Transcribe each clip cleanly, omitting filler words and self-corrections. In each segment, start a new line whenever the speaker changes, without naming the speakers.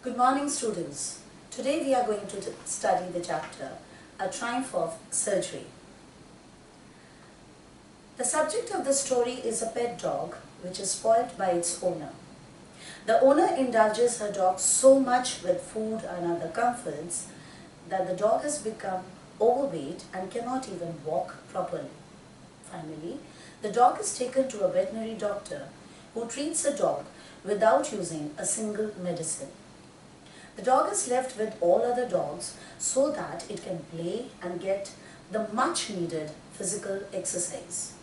Good morning, students. Today we are going to study the chapter A Triumph of Surgery. The subject of the story is a pet dog which is spoilt by its owner. The owner indulges her dog so much with food and other comforts that the dog has become overweight and cannot even walk properly. Finally, the dog is taken to a veterinary doctor who treats the dog without using a single medicine. The dog is left with all other dogs so that it can play and get the much needed physical exercise.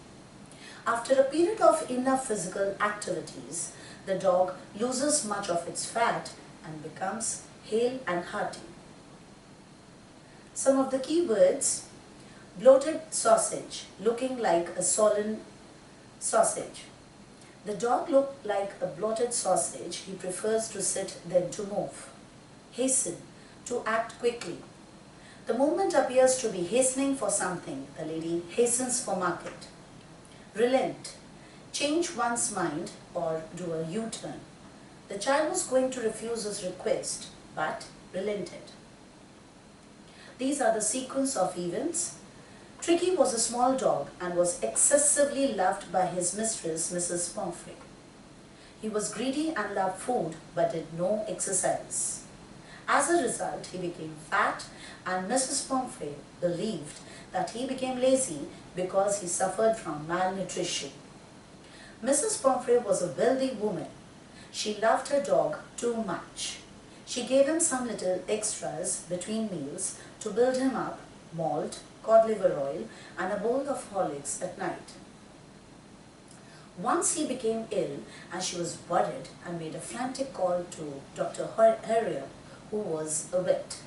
After a period of enough physical activities, the dog loses much of its fat and becomes hale and hearty. Some of the key words: bloated sausage, looking like a swollen sausage. The dog looked like a bloated sausage. He prefers to sit than to move. Hasten, to act quickly. The movement appears to be hastening for something. The lady hastens for market. Relent, change one's mind or do a U-turn. The child was going to refuse his request, but relented. These are the sequence of events. Tricky was a small dog and was excessively loved by his mistress, Mrs. Pomfrey. He was greedy and loved food, but did no exercise. As a result, he became fat, and Mrs. Pomfrey believed that he became lazy because he suffered from malnutrition. Mrs. Pomfrey was a wealthy woman. She loved her dog too much. She gave him some little extras between meals to build him up: malt, cod liver oil, and a bowl of Horlicks at night. Once he became ill, and she was worried and made a frantic call to Dr. Harrier, who was a vet.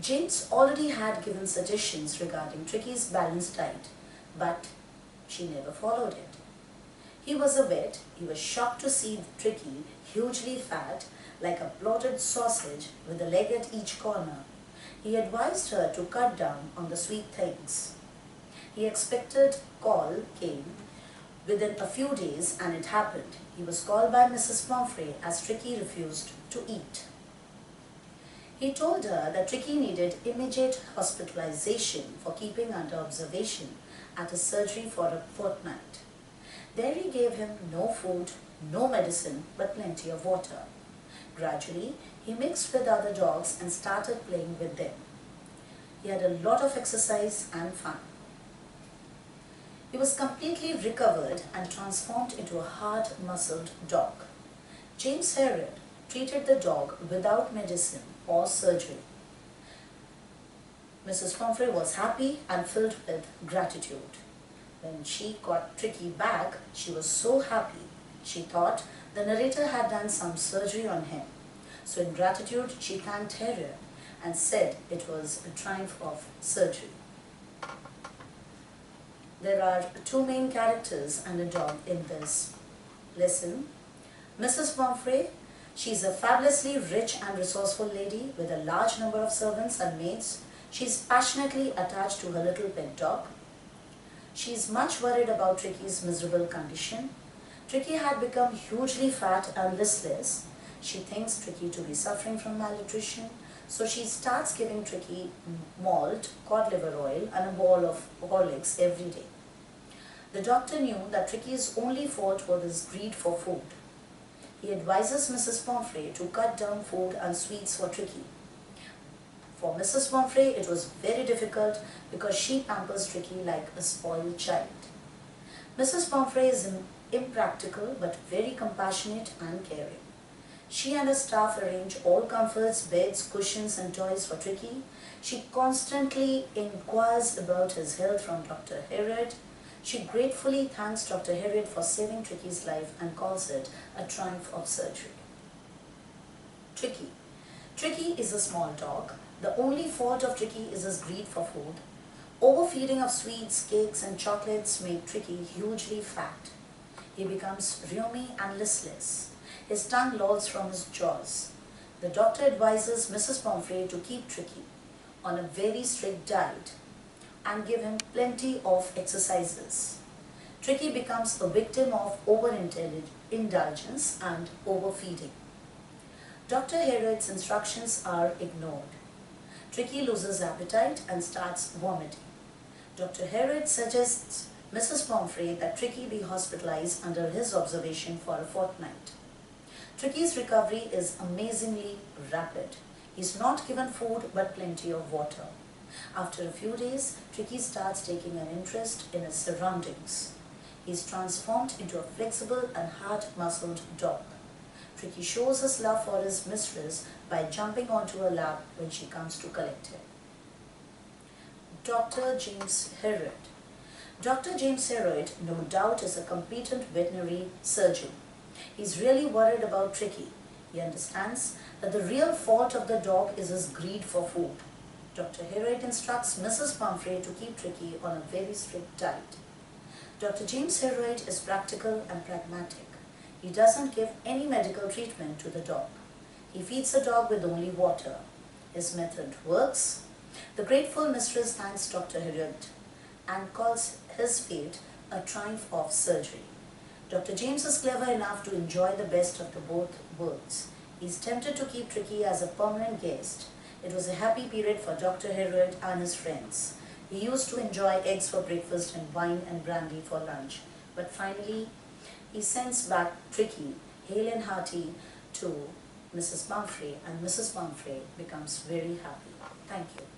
James already had given suggestions regarding Tricky's balanced diet, but she never followed it. He was a vet. He was shocked to see Tricky hugely fat, like a bloated sausage with a leg at each corner. He advised her to cut down on the sweet things. He expected call came within a few days, and it happened. He was called by Mrs. Pomfrey as Tricky refused to eat. He told her that Tricky needed immediate hospitalization for keeping under observation at a surgery for a fortnight. There he gave him no food, no medicine, but plenty of water. Gradually, he mixed with other dogs and started playing with them. He had a lot of exercise and fun. He was completely recovered and transformed into a hard-muscled dog. James Harrier treated the dog without medicine or surgery. Mrs. Pomfrey was happy and filled with gratitude. When she got Tricky back, she was so happy. She thought the narrator had done some surgery on him. So in gratitude, she thanked Harrier and said it was a triumph of surgery. There are two main characters and a dog in this lesson. Mrs. Pomfrey, she is a fabulously rich and resourceful lady with a large number of servants and maids. She is passionately attached to her little pet dog. She is much worried about Tricky's miserable condition. Tricky had become hugely fat and listless. She thinks Tricky to be suffering from malnutrition, so she starts giving Tricky malt, cod liver oil, and a bowl of Horlicks every day. The doctor knew that Tricky's only fault was his greed for food. He advises Mrs. Pomfrey to cut down food and sweets for Tricky. For Mrs. Pomfrey, it was very difficult because she pampers Tricky like a spoiled child. Mrs. Pomfrey is impractical but very compassionate and caring. She and her staff arrange all comforts, beds, cushions, and toys for Tricky. She constantly inquires about his health from Dr. Harriet. She gratefully thanks Dr. Harriet for saving Tricky's life and calls it a triumph of surgery. Tricky. Tricky is a small dog. The only fault of Tricky is his greed for food. Overfeeding of sweets, cakes, and chocolates make Tricky hugely fat. He becomes rheumy and listless. His tongue lolls from his jaws. The doctor advises Mrs. Pomfrey to keep Tricky on a very strict diet and give him plenty of exercises. Tricky becomes a victim of overindulgence and overfeeding. Dr. Herod's instructions are ignored. Tricky loses appetite and starts vomiting. Dr. Herod suggests Mrs. Pomfrey that Tricky be hospitalized under his observation for a fortnight. Tricky's recovery is amazingly rapid. He's not given food but plenty of water. After a few days, Tricky starts taking an interest in his surroundings. He's transformed into a flexible and hard-muscled dog. Tricky shows his love for his mistress by jumping onto her lap when she comes to collect him. Dr. James Herod. Dr. James Herod, no doubt, is a competent veterinary surgeon. He's really worried about Tricky. He understands that the real fault of the dog is his greed for food. Dr. Herod instructs Mrs. Pomfrey to keep Tricky on a very strict diet. Dr. James Herod is practical and pragmatic. He doesn't give any medical treatment to the dog. He feeds the dog with only water. His method works. The grateful mistress thanks Dr. Herod and calls his fate a triumph of surgery. Dr. James is clever enough to enjoy the best of the both worlds. He's tempted to keep Tricky as a permanent guest. It was a happy period for Dr. Herod and his friends. He used to enjoy eggs for breakfast and wine and brandy for lunch. But finally, he sends back Tricky, hale and hearty, to Mrs. Pomfrey, and Mrs. Pomfrey becomes very happy. Thank you.